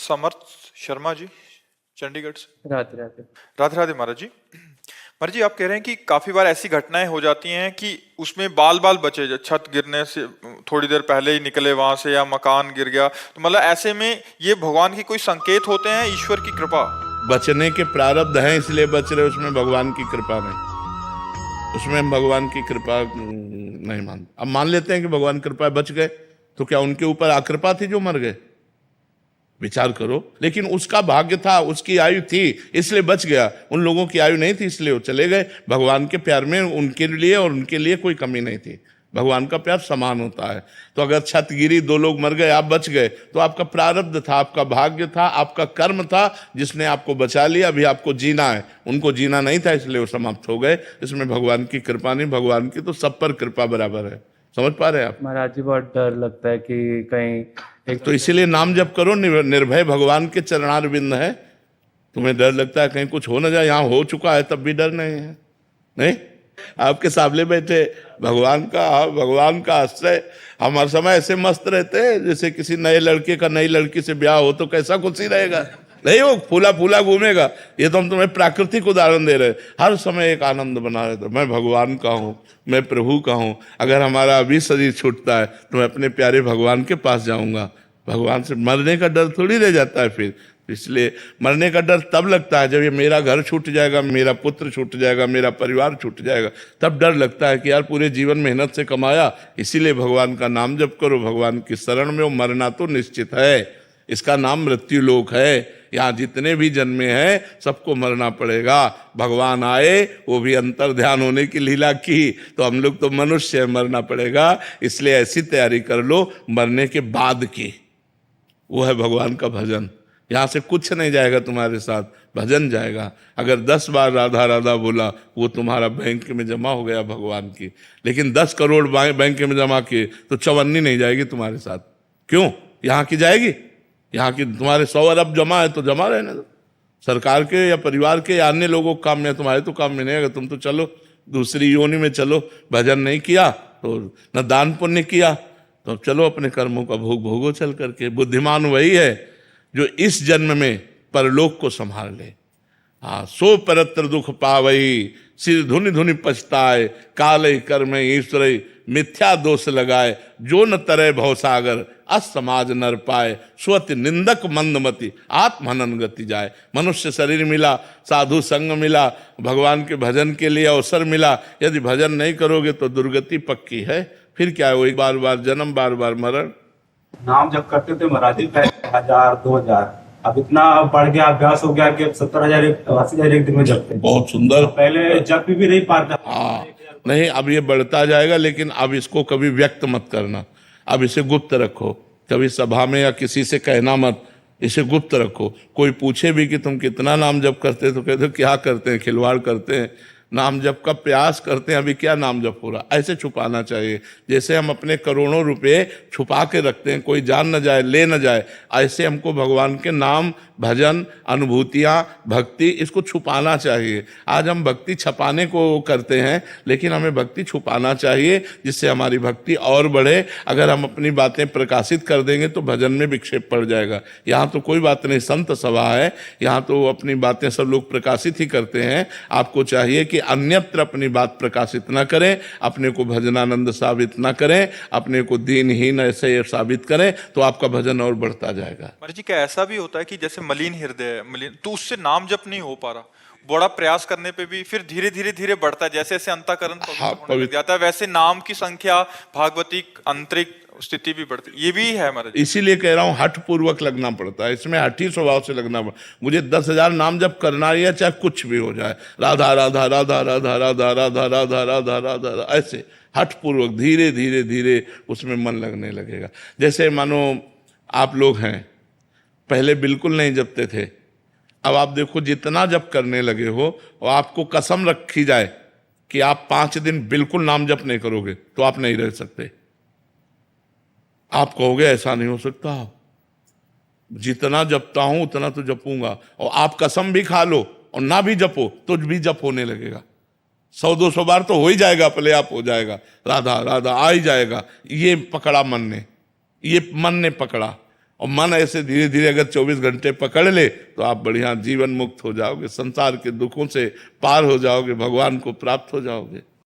समर्थ शर्मा जी, चंडीगढ़ से। राधे राधे। राधे राधे महाराज जी। महाराज जी, आप कह रहे हैं कि काफी बार ऐसी घटनाएं हो जाती हैं कि उसमें बाल बाल बचे, जो छत गिरने से थोड़ी देर पहले ही निकले वहां से, या मकान गिर गया, तो मतलब ऐसे में ये भगवान की कोई संकेत होते हैं, ईश्वर की कृपा? बचने के प्रारब्ध हैं इसलिए बच रहे, उसमें भगवान की कृपा नहीं, उसमें हम भगवान की कृपा नहीं मानते। अब मान लेते हैं कि भगवान कृपा बच गए, तो क्या उनके ऊपर अकृपा थी जो मर गए? विचार करो। लेकिन उसका भाग्य था, उसकी आयु थी इसलिए बच गया, उन लोगों की आयु नहीं थी इसलिए वो चले गए। भगवान के प्यार में उनके लिए और उनके लिए कोई कमी नहीं थी। भगवान का प्यार समान होता है। तो अगर छत गिरी, 2 लोग मर गए, आप बच गए, तो आपका प्रारब्ध था, आपका भाग्य था, आपका कर्म था जिसने आपको बचा लिया। अभी आपको जीना है, उनको जीना नहीं था इसलिए वो समाप्त हो गए। इसमें भगवान की कृपा नहीं, भगवान की तो सब पर कृपा बराबर है। समझ पा रहे हैं आप? महाराज जी, बहुत डर लगता है कि कहीं एक तो इसीलिए नाम जप करो, निर्भय भगवान के चरणारविंद है। तुम्हें डर लगता है कहीं कुछ हो ना जाए, यहाँ हो चुका है तब भी डर नहीं है। नहीं, आपके सामने बैठे भगवान का आश्रय। हम हर समय ऐसे मस्त रहते हैं जैसे किसी नए लड़के का नई लड़की से ब्याह हो तो कैसा खुशी रहेगा। नहीं, वो फूला फूला घूमेगा। ये तो हम तुम्हें प्राकृतिक उदाहरण दे रहे हैं। हर समय एक आनंद बना रहता, मैं भगवान का हूँ, मैं प्रभु का हूँ। अगर हमारा अभी शरीर छूटता है तो मैं अपने प्यारे भगवान के पास जाऊंगा। भगवान से मरने का डर थोड़ी रह जाता है फिर। इसलिए मरने का डर तब लगता है जब ये मेरा घर छूट जाएगा, मेरा पुत्र छूट जाएगा, मेरा परिवार छूट जाएगा, तब डर लगता है कि यार पूरे जीवन मेहनत से कमाया। इसीलिए भगवान का नाम जप करो, भगवान की शरण में हो। मरना तो निश्चित है, इसका नाम मृत्यु लोक है। यहाँ जितने भी जन्मे हैं सबको मरना पड़ेगा। भगवान आए, वो भी अंतर ध्यान होने की लीला की, तो हम लोग तो मनुष्य है, मरना पड़ेगा। इसलिए ऐसी तैयारी कर लो मरने के बाद की, वो है भगवान का भजन। यहाँ से कुछ नहीं जाएगा तुम्हारे साथ, भजन जाएगा। अगर 10 बार राधा राधा बोला, वो तुम्हारा बैंक में जमा हो गया भगवान की। लेकिन 10 करोड़ बैंक में जमा किए तो चवन्नी नहीं जाएगी तुम्हारे साथ। क्यों? यहाँ की जाएगी? यहाँ की तुम्हारे 100 अरब जमा है तो जमा रहने दो। सरकार के या परिवार के या अन्य लोगों के काम में, तुम्हारे तो काम में नहीं आएगा। तुम तो चलो दूसरी योनि में चलो। भजन नहीं किया तो न दान पुण्य किया, तो चलो अपने कर्मों का भोग भोगो चल करके। बुद्धिमान वही है जो इस जन्म में परलोक को संभाल ले। सो परत्र दुख पावई, सिर धुनि धुनि पछताए, काले कर्म ईश्वर मिथ्या दोष लगाए, जो न तरय भवसागर अस समाज नर पाए, स्वति निंदक मंदमति आत्महनन गति जाए। मनुष्य शरीर मिला, साधु संग मिला, भगवान के भजन के लिए अवसर मिला, यदि भजन नहीं करोगे तो दुर्गति पक्की है। फिर क्या है? वही बार बार जन्म, बार बार मरण। नाम जब करते थे महाराज जी, 1000 2000, अब इतना बढ़ गया, अभ्यास हो गया कि अब 70,000 80,000 एक दिन में जपते हैं। बहुत सुंदर। पहले जप भी नहीं पाते। हाँ, नहीं, अब ये बढ़ता जाएगा, लेकिन अब इसको कभी व्यक्त मत करना। अब इसे गुप्त रखो, कभी सभा में या किसी से कहना मत, इसे गुप्त रखो। कोई पूछे भी कि तुम कितना नाम जप करते, तो कहते क्या करते हैं, खिलवाड़ करते हैं। नाम जप का प्रयास करते हैं, अभी क्या नाम जप हो रहा, ऐसे छुपाना चाहिए। जैसे हम अपने करोड़ों रुपए छुपा के रखते हैं, कोई जान न जाए, ले न जाए, ऐसे हमको भगवान के नाम, भजन, अनुभूतियाँ, भक्ति, इसको छुपाना चाहिए। आज हम भक्ति छपाने को करते हैं, लेकिन हमें भक्ति छुपाना चाहिए, जिससे हमारी भक्ति और बढ़े। अगर हम अपनी बातें प्रकाशित कर देंगे तो भजन में विक्षेप पड़ जाएगा। यहाँ तो कोई बात नहीं, संत सभा है, यहाँ तो अपनी बातें सब लोग प्रकाशित ही करते हैं। आपको चाहिए कि अन्यत्र अपनी बात प्रकाशित न करें, अपने को भजनानंद साबित न करें, अपने को दीनहीन ऐसे साबित करें, तो आपका भजन और बढ़ता जाएगा। महाराज जी, क्या ऐसा भी होता है कि जैसे मलिन हृदय, मलिन, तो उससे नाम जप नहीं हो पा रहा, बड़ा प्रयास करने पे भी फिर धीरे धीरे धीरे बढ़ता है, जैसे जैसे अंतःकरण पवित्र होने लग जाता है, वैसे नाम की संख्या, भागवतिक आंतरिक स्थिति भी बढ़ती, ये भी है महाराज। इसीलिए कह रहा हूं हठ पूर्वक लगना पड़ता है, इसमें हठी स्वभाव से लगना पड़ता। मुझे 10,000 नाम जप करना ही है, चाहे कुछ भी हो जाए, राधा राधा राधा राधा राधा राधा राधा राधा राधा, ऐसे हठ पूर्वक धीरे धीरे धीरे उसमें मन लगने लगेगा। जैसे मानो आप लोग हैं, पहले बिल्कुल नहीं जपते थे, अब आप देखो जितना जप करने लगे हो, और आपको कसम रखी जाए कि आप 5 दिन बिल्कुल नाम जप नहीं करोगे तो आप नहीं रह सकते। आप कहोगे ऐसा नहीं हो सकता, जितना जपता हूं उतना तो जपूंगा। और आप कसम भी खा लो और ना भी जपो तो भी जप होने लगेगा। 100-200 बार तो हो ही जाएगा, अपने आप हो जाएगा, राधा राधा आ ही जाएगा। ये पकड़ा मन ने, ये मन ने पकड़ा। और मन ऐसे धीरे धीरे अगर 24 घंटे पकड़ ले तो आप बढ़िया जीवन मुक्त हो जाओगे, संसार के दुखों से पार हो जाओगे, भगवान को प्राप्त हो जाओगे।